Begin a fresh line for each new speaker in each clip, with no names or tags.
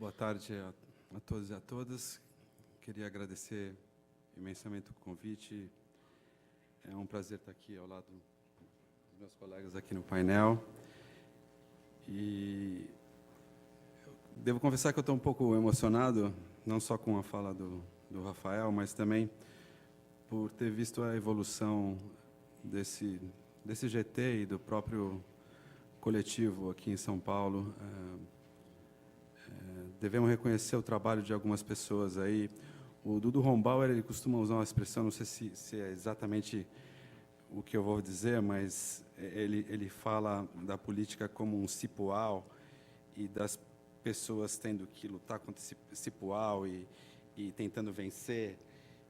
Boa tarde a todos e a todas. Queria agradecer imensamente o convite. É um prazer estar aqui ao lado dos meus colegas aqui no painel. E devo confessar que eu estou um pouco emocionado, não só com a fala do Rafael, mas também por ter visto a evolução desse GT e do próprio coletivo aqui em São Paulo. Devemos reconhecer o trabalho de algumas pessoas aí. O Dudu Rombauer, ele costuma usar uma expressão, não sei se é exatamente o que eu vou dizer, mas ele fala da política como um cipoal e das pessoas tendo que lutar contra esse cipoal e tentando vencer.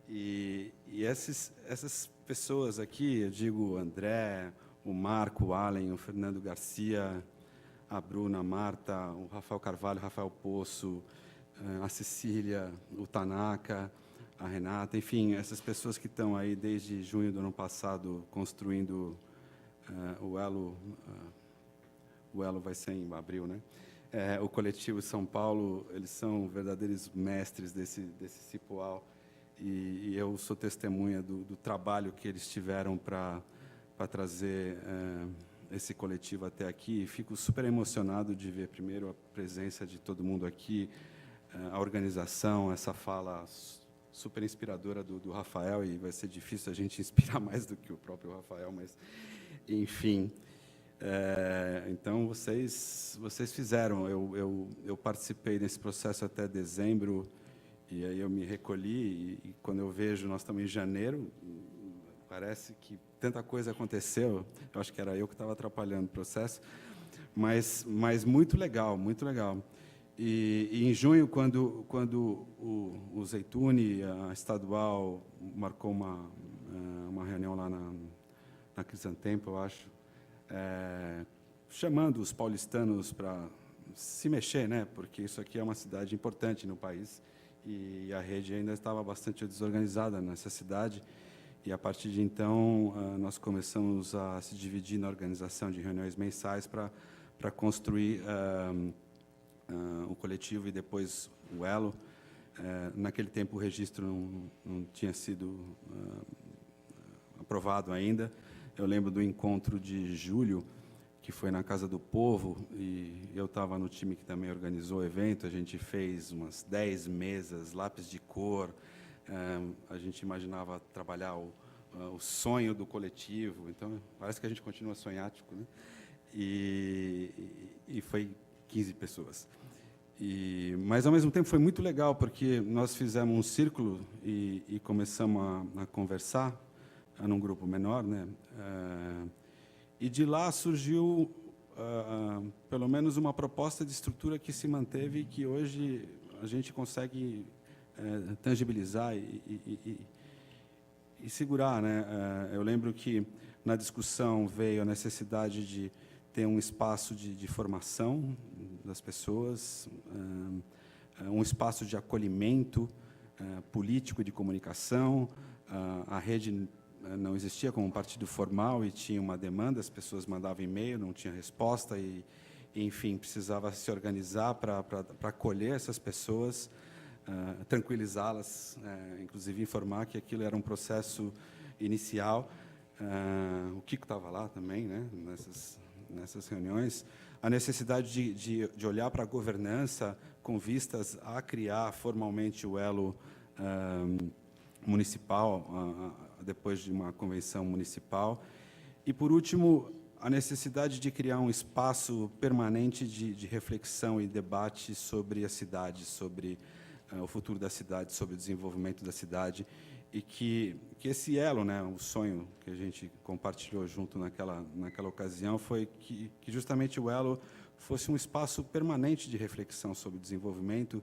E essas pessoas aqui, eu digo o André, o Marco, o Allen, o Fernando Garcia, a Bruna, a Marta, o Rafael Carvalho, o Rafael Poço, a Cecília, o Tanaka, a Renata, enfim, essas pessoas que estão aí desde junho do ano passado construindo o Elo vai ser em abril, né? O coletivo São Paulo, eles são verdadeiros mestres desse cipoal e eu sou testemunha do trabalho que eles tiveram para trazer esse coletivo até aqui. Fico super emocionado de ver, primeiro, a presença de todo mundo aqui, a organização, essa fala super inspiradora do Rafael, e vai ser difícil a gente inspirar mais do que o próprio Rafael, mas, enfim. Então, vocês fizeram. Eu participei desse processo até dezembro, e aí eu me recolhi, e quando eu vejo, nós estamos em janeiro, parece que tanta coisa aconteceu. Eu acho que era eu que estava atrapalhando o processo, mas muito legal, muito legal. E em junho, quando o Zeytuni, a estadual, marcou uma reunião lá na Crisantempo, eu acho, chamando os paulistanos para se mexer, né? Porque isso aqui é uma cidade importante no país e a rede ainda estava bastante desorganizada nessa cidade. E, a partir de então, nós começamos a se dividir na organização de reuniões mensais para construir o coletivo e depois o Elo. Naquele tempo, o registro não tinha sido aprovado ainda. Eu lembro do encontro de julho, que foi na Casa do Povo, e eu estava no time que também organizou o evento. A gente fez umas 10 mesas, lápis de cor. A gente imaginava trabalhar o sonho do coletivo, então parece que a gente continua sonhático, né? E foi 15 pessoas. Mas, ao mesmo tempo, foi muito legal, porque nós fizemos um círculo e começamos a conversar, num grupo menor, né? E de lá surgiu, pelo menos, uma proposta de estrutura que se manteve e que hoje a gente consegue tangibilizar e segurar, né? Eu lembro que na discussão veio a necessidade de ter um espaço de formação das pessoas, um espaço de acolhimento político e de comunicação. A rede não existia como um partido formal e tinha uma demanda, as pessoas mandavam e-mail, não tinha resposta e enfim, precisava se organizar para acolher essas pessoas, tranquilizá-las, inclusive informar que aquilo era um processo inicial. O Kiko estava lá também, né, nessas reuniões. A necessidade de olhar para a governança com vistas a criar formalmente o Elo municipal, depois de uma convenção municipal. E, por último, a necessidade de criar um espaço permanente de reflexão e debate sobre a cidade, sobre o futuro da cidade, sobre o desenvolvimento da cidade, e que esse elo, né, o sonho que a gente compartilhou junto naquela ocasião, foi que justamente o elo fosse um espaço permanente de reflexão sobre o desenvolvimento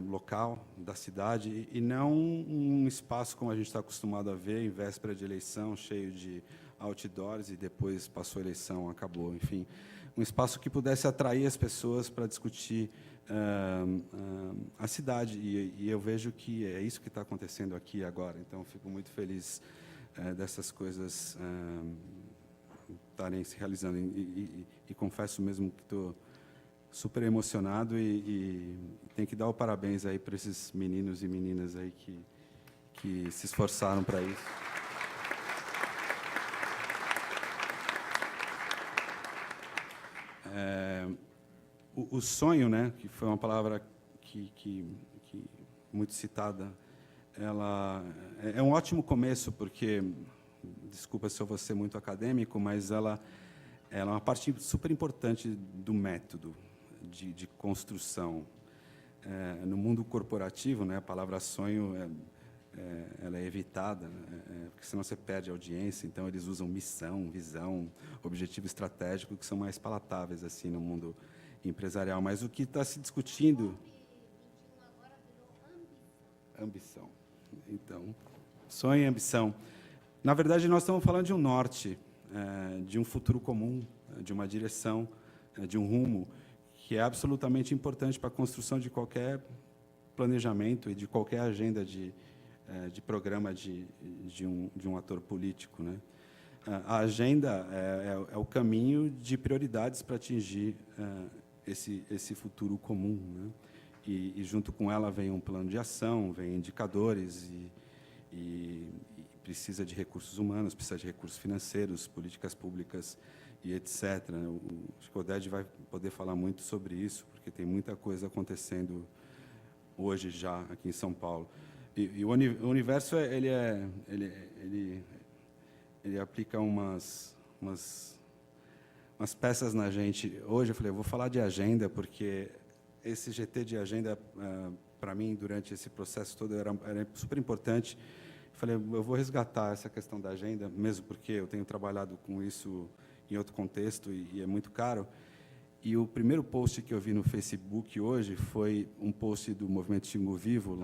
local da cidade, e não um espaço como a gente está acostumado a ver em véspera de eleição, cheio de outdoors, e depois passou a eleição, acabou, enfim. Um espaço que pudesse atrair as pessoas para discutir a cidade, e eu vejo que é isso que está acontecendo aqui agora. Então, fico muito feliz dessas coisas estarem se realizando, e confesso mesmo que estou super emocionado e tem que dar o parabéns aí para esses meninos e meninas aí que se esforçaram para isso. O sonho, né, que foi uma palavra que muito citada, ela é um ótimo começo, porque, desculpa se eu vou ser muito acadêmico, mas ela é uma parte super importante do método de construção. No mundo corporativo, né, a palavra sonho ela é evitada, porque senão você perde a audiência. Então eles usam missão, visão, objetivo estratégico, que são mais palatáveis assim no mundo empresarial. Mas o que está se discutindo, ambição. Então, sonho e ambição. Na verdade, nós estamos falando de um norte, de um futuro comum, de uma direção, de um rumo, que é absolutamente importante para a construção de qualquer planejamento e de qualquer agenda de programa de um ator político, né? A agenda é o caminho de prioridades para atingir esse futuro comum, né? E junto com ela vem um plano de ação, vem indicadores e precisa de recursos humanos, precisa de recursos financeiros, políticas públicas e etc. Acho que o Oded vai poder falar muito sobre isso, porque tem muita coisa acontecendo hoje já aqui em São Paulo. E o universo ele aplica umas peças na gente. Hoje eu falei, eu vou falar de agenda, porque esse GT de agenda, para mim, durante esse processo todo, era super importante. Falei, eu vou resgatar essa questão da agenda, mesmo porque eu tenho trabalhado com isso em outro contexto e é muito caro. E o primeiro post que eu vi no Facebook hoje foi um post do Movimento Xingu Vivo,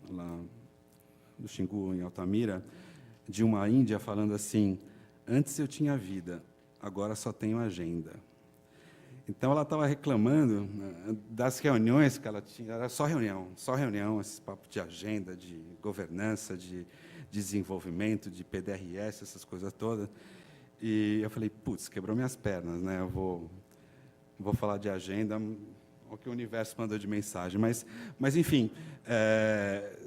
lá do Xingu, em Altamira, de uma índia falando assim: antes eu tinha vida, agora só tenho agenda. Então, ela estava reclamando das reuniões que ela tinha, era só reunião, esse papo de agenda, de governança, de desenvolvimento, de PDRS, essas coisas todas. E eu falei, putz, quebrou minhas pernas, né? Eu vou falar de agenda, o que o universo mandou de mensagem. Mas enfim,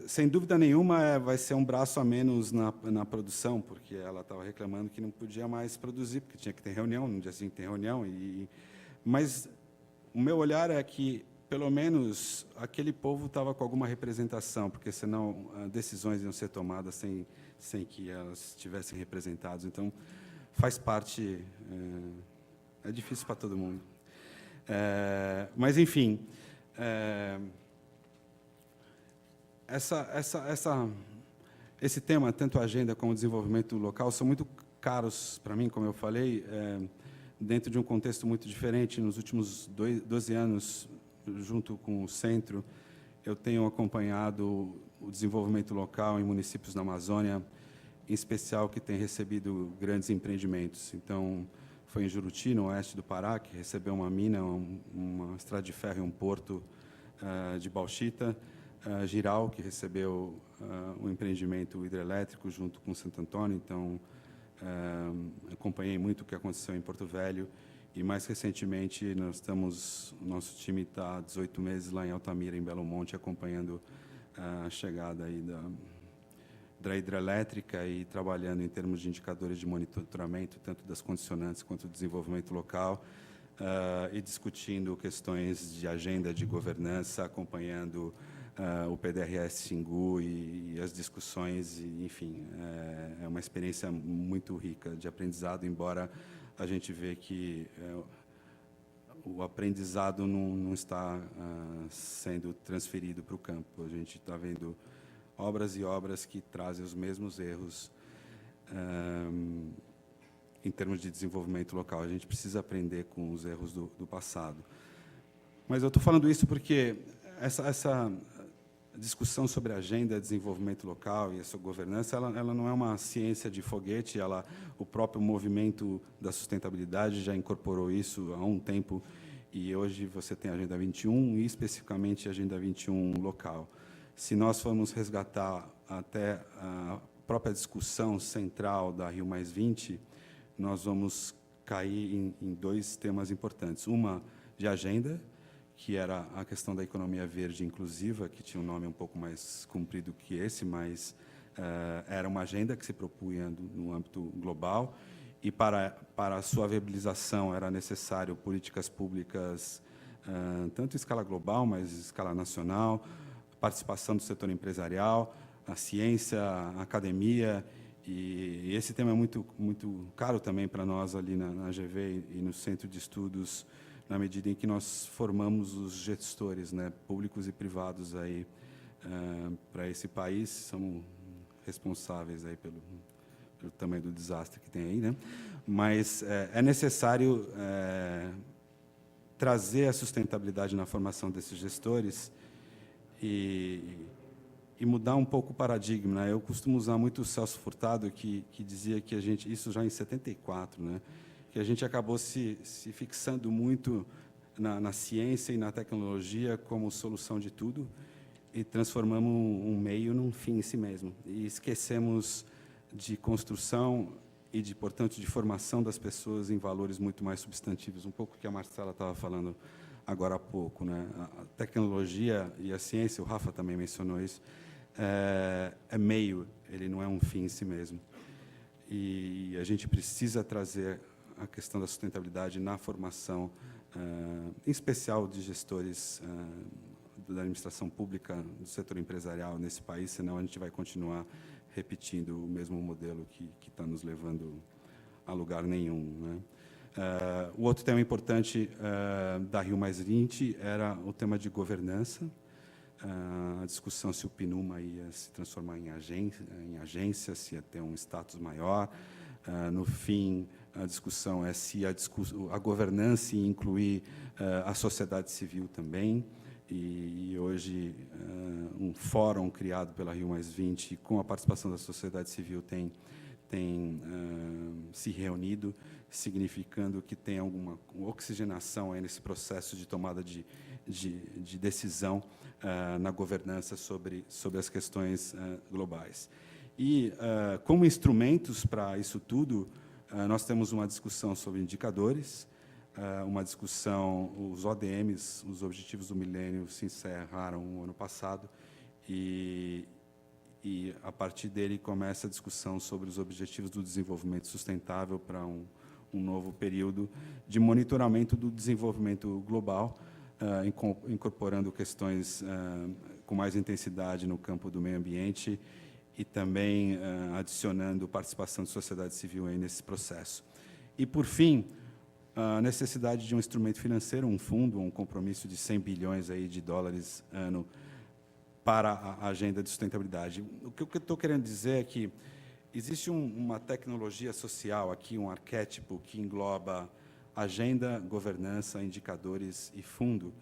sem dúvida nenhuma, vai ser um braço a menos na produção, porque ela estava reclamando que não podia mais produzir, porque tinha que ter reunião, no dia seguinte tem reunião. Mas o meu olhar é que, pelo menos, aquele povo estava com alguma representação, porque senão decisões iam ser tomadas sem que elas estivessem representadas. Então, faz parte, é difícil para todo mundo. Mas, enfim, esse tema, tanto a agenda como o desenvolvimento local, são muito caros para mim, como eu falei, dentro de um contexto muito diferente. Nos últimos 12 anos, junto com o Centro, eu tenho acompanhado o desenvolvimento local em municípios da Amazônia, em especial que tem recebido grandes empreendimentos. Então, foi em Juruti, no oeste do Pará, que recebeu uma mina, uma estrada de ferro e um porto de bauxita. Giral, que recebeu um empreendimento hidrelétrico junto com Santo Antônio. Então, acompanhei muito o que aconteceu em Porto Velho. E, mais recentemente, o nosso time está há 18 meses lá em Altamira, em Belo Monte, acompanhando a chegada aí da hidrelétrica e trabalhando em termos de indicadores de monitoramento, tanto das condicionantes quanto do desenvolvimento local, e discutindo questões de agenda de governança, acompanhando o PDRS Xingu e as discussões, e, enfim, é uma experiência muito rica de aprendizado, embora a gente vê que o aprendizado não está sendo transferido para o campo. A gente está vendo obras e obras que trazem os mesmos erros em termos de desenvolvimento local. A gente precisa aprender com os erros do passado. Mas eu estou falando isso porque essa discussão sobre a agenda de desenvolvimento local e a sua governança, ela não é uma ciência de foguete. O próprio movimento da sustentabilidade já incorporou isso há um tempo, e hoje você tem a Agenda 21 e, especificamente, a Agenda 21 local. Se nós formos resgatar até a própria discussão central da Rio+20, nós vamos cair em dois temas importantes. Uma de agenda que era a questão da economia verde inclusiva, que tinha um nome um pouco mais comprido que esse, mas era uma agenda que se propunha no âmbito global, e para a sua viabilização era necessário políticas públicas, tanto em escala global, mas em escala nacional, participação do setor empresarial, a ciência, a academia, e esse tema é muito caro também para nós ali na GV e no Centro de Estudos, na medida em que nós formamos os gestores, né, públicos e privados aí para esse país, são responsáveis aí pelo tamanho do desastre que tem aí, né? Mas é necessário trazer a sustentabilidade na formação desses gestores e mudar um pouco o paradigma, né? Eu costumo usar muito o Celso Furtado, que dizia que a gente, isso já em 74, né? Que a gente acabou se fixando muito na ciência e na tecnologia como solução de tudo e transformamos um meio num fim em si mesmo. E esquecemos de construção e, portanto, de formação das pessoas em valores muito mais substantivos, um pouco que a Marcela estava falando agora há pouco, né? A tecnologia e a ciência, o Rafa também mencionou isso, é meio, ele não é um fim em si mesmo. E a gente precisa trazer a questão da sustentabilidade na formação, em especial de gestores da administração pública, do setor empresarial nesse país, senão a gente vai continuar repetindo o mesmo modelo que está nos levando a lugar nenhum, né? O outro tema importante da Rio+20 era o tema de governança, a discussão se o PNUMA ia se transformar em agência, se ia ter um status maior. No fim, a discussão é se a governança ia incluir a sociedade civil também. E hoje, um fórum criado pela Rio+20, com a participação da sociedade civil, tem se reunido, significando que tem alguma oxigenação aí nesse processo de tomada de decisão na governança sobre as questões globais. E, como instrumentos para isso tudo, nós temos uma discussão sobre indicadores, uma discussão, os ODMs, os Objetivos do Milênio, se encerraram no ano passado, e a partir dele começa a discussão sobre os Objetivos do Desenvolvimento Sustentável para um novo período de monitoramento do desenvolvimento global, incorporando questões com mais intensidade no campo do meio ambiente e também adicionando participação de sociedade civil aí nesse processo. E, por fim, a necessidade de um instrumento financeiro, um fundo, um compromisso de 100 bilhões aí de dólares ano para a agenda de sustentabilidade. O que eu estou querendo dizer é que existe uma tecnologia social aqui, um arquétipo que engloba agenda, governança, indicadores e fundo,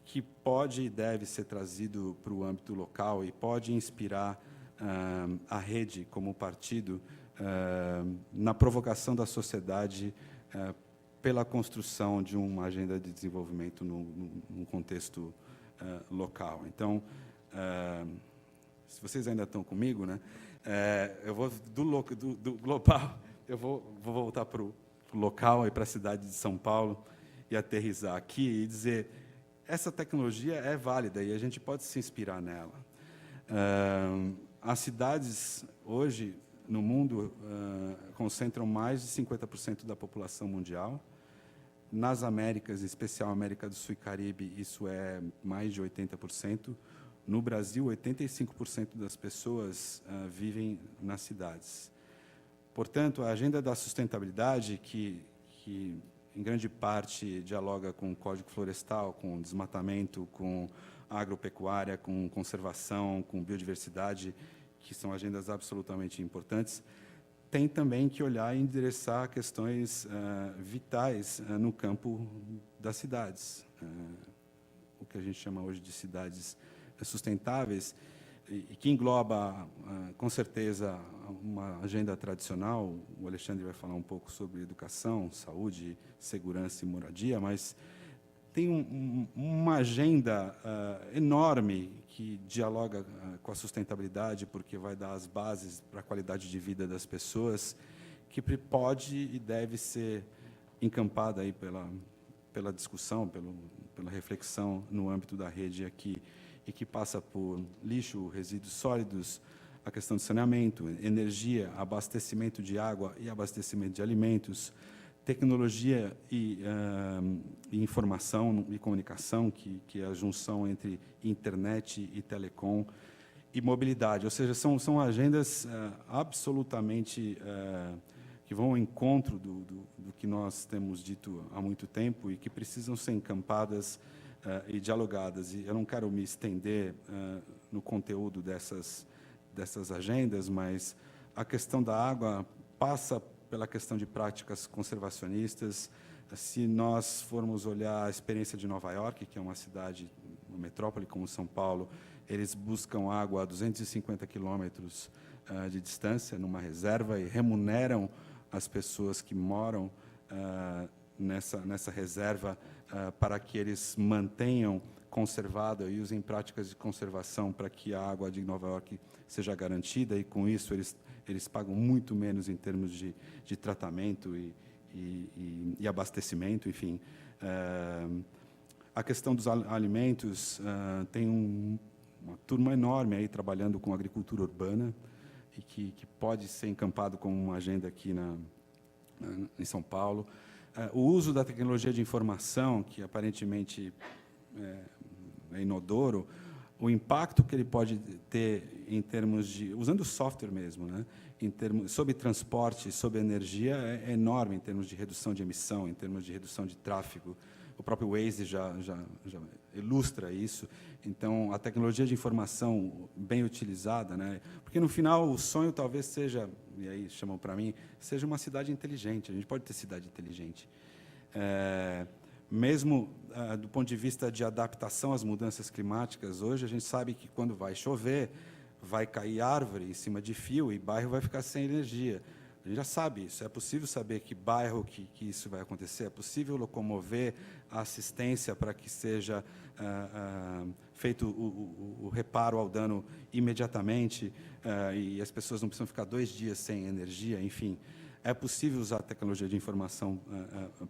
que pode e deve ser trazido para o âmbito local e pode inspirar a rede como partido na provocação da sociedade pela construção de uma agenda de desenvolvimento num contexto local. Então, se vocês ainda estão comigo, né, eu vou do global, eu vou voltar para o local e para a cidade de São Paulo e aterrissar aqui e dizer: essa tecnologia é válida e a gente pode se inspirar nela. As cidades hoje no mundo concentram mais de 50% da população mundial. Nas Américas, em especial América do Sul e Caribe, isso é mais de 80%. No Brasil, 85% das pessoas vivem nas cidades. Portanto, a agenda da sustentabilidade, que em grande parte dialoga com o Código Florestal, com desmatamento, com agropecuária, com conservação, com biodiversidade, que são agendas absolutamente importantes, tem também que olhar e endereçar questões vitais no campo das cidades, o que a gente chama hoje de cidades sustentáveis, e que engloba, com certeza, uma agenda tradicional. O Alexandre vai falar um pouco sobre educação, saúde, segurança e moradia, mas tem uma agenda enorme que dialoga com a sustentabilidade, porque vai dar as bases para a qualidade de vida das pessoas, que pode e deve ser encampada aí pela discussão, pela reflexão no âmbito da rede aqui, e que passa por lixo, resíduos sólidos, a questão de saneamento, energia, abastecimento de água e abastecimento de alimentos, tecnologia e informação e comunicação, que é a junção entre internet e telecom, e mobilidade. Ou seja, são agendas absolutamente que vão ao encontro do que nós temos dito há muito tempo e que precisam ser encampadas e dialogadas. E eu não quero me estender no conteúdo dessas agendas, mas a questão da água passa pela questão de práticas conservacionistas. Se nós formos olhar a experiência de Nova York, que é uma cidade, uma metrópole como São Paulo, eles buscam água a 250 quilômetros de distância, numa reserva, e remuneram as pessoas que moram nessa reserva para que eles mantenham conservada e usem práticas de conservação para que a água de Nova York seja garantida, e com isso eles pagam muito menos em termos de tratamento e abastecimento, enfim. A questão dos alimentos, tem uma turma enorme aí trabalhando com agricultura urbana, e que pode ser encampado como uma agenda aqui em São Paulo. O uso da tecnologia de informação, que aparentemente é inodoro, o impacto que ele pode ter em termos de, usando software mesmo, né, sobre transporte, sobre energia, é enorme em termos de redução de emissão, em termos de redução de tráfego. O próprio Waze já ilustra isso. Então, a tecnologia de informação bem utilizada, né? Porque, no final, o sonho talvez seja, e aí chamam para mim, seja uma cidade inteligente. A gente pode ter cidade inteligente. Mesmo do ponto de vista de adaptação às mudanças climáticas, hoje a gente sabe que, quando vai chover, vai cair árvore em cima de fio e bairro vai ficar sem energia. A gente já sabe isso. É possível saber que bairro que isso vai acontecer. É possível locomover a assistência para que seja feito o reparo ao dano imediatamente, e as pessoas não precisam ficar 2 dias sem energia. Enfim, é possível usar a tecnologia de informação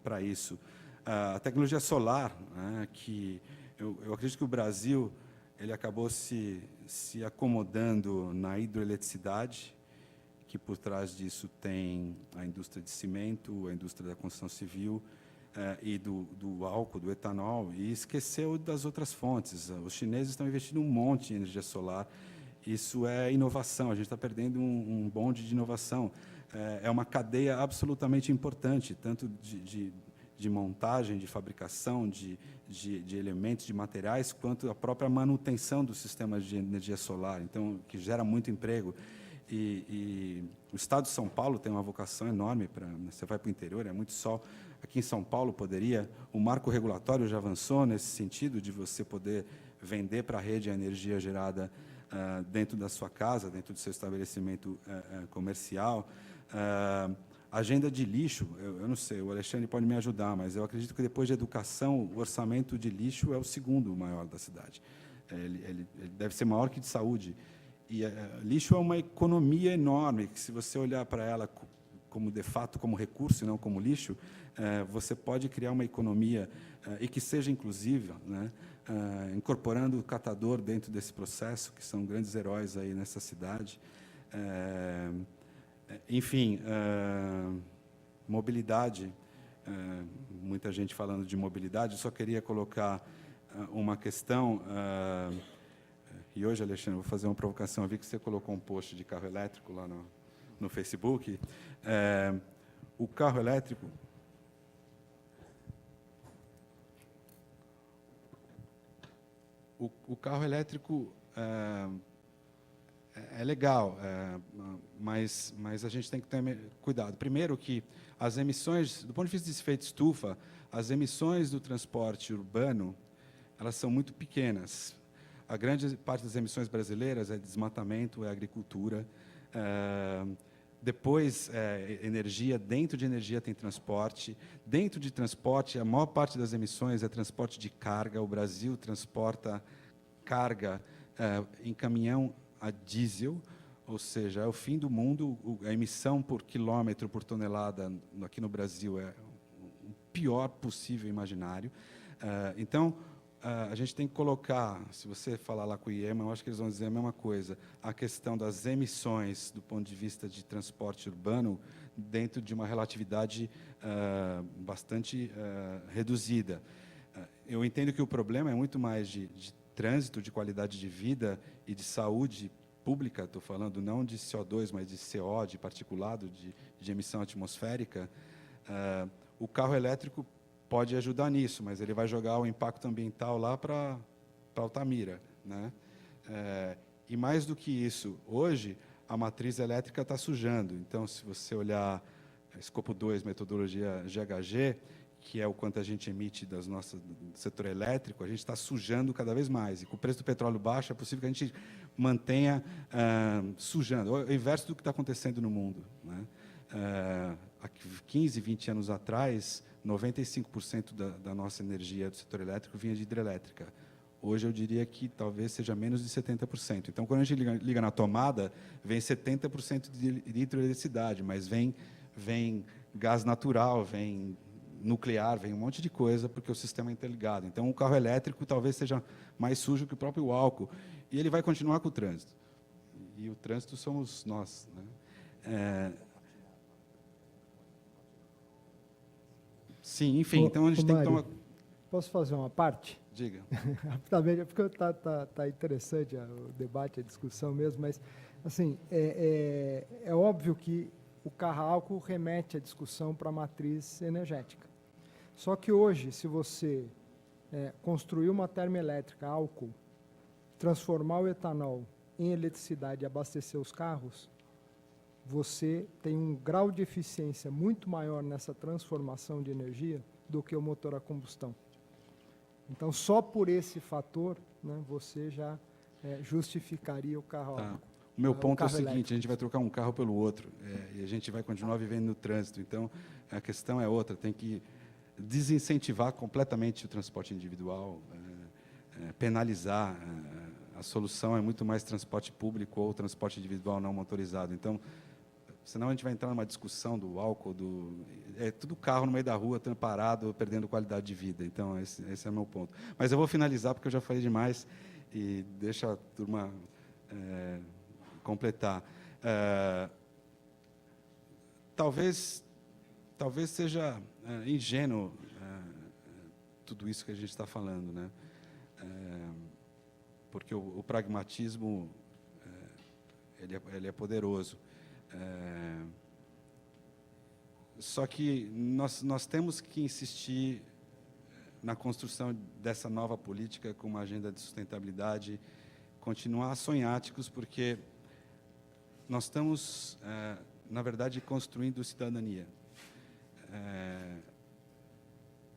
para isso. A tecnologia solar, que eu acredito que o Brasil ele acabou se acomodando na hidroeletricidade, que por trás disso tem a indústria de cimento, a indústria da construção civil, e do álcool, do etanol, e esqueceu das outras fontes. Os chineses estão investindo um monte em energia solar. Isso é inovação, a gente está perdendo um bonde de inovação. É uma cadeia absolutamente importante, tanto de montagem, de fabricação, de elementos, de materiais, quanto a própria manutenção dos sistemas de energia solar, então, que gera muito emprego. E o Estado de São Paulo tem uma vocação enorme para... Você vai para o interior, é muito sol. Aqui em São Paulo o marco regulatório já avançou nesse sentido de você poder vender para a rede a energia gerada dentro da sua casa, dentro do seu estabelecimento comercial. Agenda de lixo, eu não sei, o Alexandre pode me ajudar, mas eu acredito que, depois de educação, o orçamento de lixo é o segundo maior da cidade. Ele deve ser maior que de saúde. E lixo é uma economia enorme, que, se você olhar para ela como, de fato, como recurso e não como lixo, você pode criar uma economia e que seja inclusiva, né? Incorporando o catador dentro desse processo, que são grandes heróis aí nessa cidade. Enfim, mobilidade, muita gente falando de mobilidade. Eu só queria colocar uma questão... E hoje, Alexandre, vou fazer uma provocação. Eu vi que você colocou um post de carro elétrico lá no Facebook. O carro elétrico... O carro elétrico é legal, mas a gente tem que ter cuidado. Primeiro, que as emissões, do ponto de vista de efeito estufa, as emissões do transporte urbano, elas são muito pequenas. A grande parte das emissões brasileiras é desmatamento, é agricultura. Depois, energia. Dentro de energia tem transporte. Dentro de transporte, a maior parte das emissões é transporte de carga. O Brasil transporta carga em caminhão a diesel, ou seja, é o fim do mundo. A emissão por quilômetro, por tonelada, aqui no Brasil, é o pior possível imaginário. Então, a gente tem que colocar, se você falar lá com o IEMA, eu acho que eles vão dizer a mesma coisa, a questão das emissões do ponto de vista de transporte urbano dentro de uma relatividade bastante reduzida. Eu entendo que o problema é muito mais de trânsito, de qualidade de vida e de saúde pública, estou falando não de CO2, mas de CO, de particulado, de emissão atmosférica. O carro elétrico pode ajudar nisso, mas ele vai jogar o impacto ambiental lá para Altamira, né? E mais do que isso, hoje a matriz elétrica está sujando. Então, se você olhar escopo 2, metodologia GHG, que é o quanto a gente emite do setor elétrico, a gente está sujando cada vez mais. E com o preço do petróleo baixo, é possível que a gente mantenha sujando. É o inverso do que está acontecendo no mundo, né? Há 15, 20 anos atrás, 95% da nossa energia do setor elétrico vinha de hidrelétrica. Hoje, eu diria que talvez seja menos de 70%. Então, quando a gente liga na tomada, vem 70% de hidroeletricidade, mas vem gás natural, vem nuclear, vem um monte de coisa, porque o sistema é interligado. Então, o carro elétrico talvez seja mais sujo que o próprio álcool. E ele vai continuar com o trânsito. E o trânsito somos nós, né? Sim, enfim, então a gente tem que tomar...
Posso fazer uma parte?
Diga.
Rapidamente, porque tá interessante o debate, a discussão mesmo, mas, assim, é óbvio que o carro a álcool remete a discussão para a matriz energética. Só que hoje, se você construir uma termoelétrica a álcool, transformar o etanol em eletricidade e abastecer os carros, você tem um grau de eficiência muito maior nessa transformação de energia do que o motor a combustão. Então, só por esse fator, né, você já justificaria o carro a álcool.
O meu ponto é o seguinte,
elétrico.
a gente vai trocar um carro pelo outro, e a gente vai continuar vivendo no trânsito. Então, a questão é outra, tem que desincentivar completamente o transporte individual, penalizar. A solução é muito mais transporte público ou transporte individual não motorizado. Então, senão a gente vai entrar numa discussão do álcool, tudo carro no meio da rua, parado, perdendo qualidade de vida. Então, esse é o meu ponto. Mas eu vou finalizar, porque eu já falei demais, e deixa a turma completar. Talvez seja ingênuo tudo isso que a gente está falando, né? Porque o pragmatismo ele é poderoso. Só que nós temos que insistir na construção dessa nova política com uma agenda de sustentabilidade, continuar sonháticos, porque nós estamos, na verdade, construindo cidadania.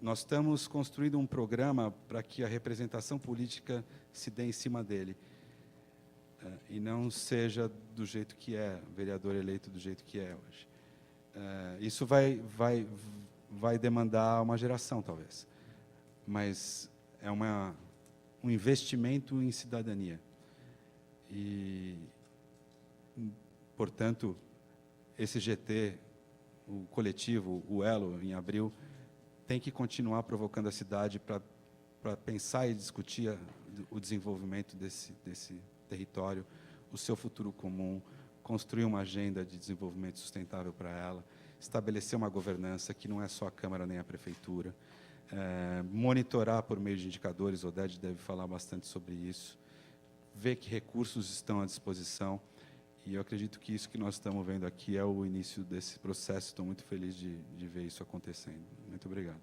Nós estamos construindo um programa para que a representação política se dê em cima dele. E não seja do jeito que é, vereador eleito do jeito que é hoje. Isso vai demandar uma geração, talvez. Mas é um investimento em cidadania. E, portanto, esse GT, o coletivo, o Elo, em abril, tem que continuar provocando a cidade para pensar e discutir o desenvolvimento desse território, o seu futuro comum, construir uma agenda de desenvolvimento sustentável para ela, estabelecer uma governança que não é só a Câmara nem a Prefeitura, monitorar por meio de indicadores, o Oded deve falar bastante sobre isso, ver que recursos estão à disposição, e eu acredito que isso que nós estamos vendo aqui é o início desse processo. Estou muito feliz de ver isso acontecendo. Muito obrigado.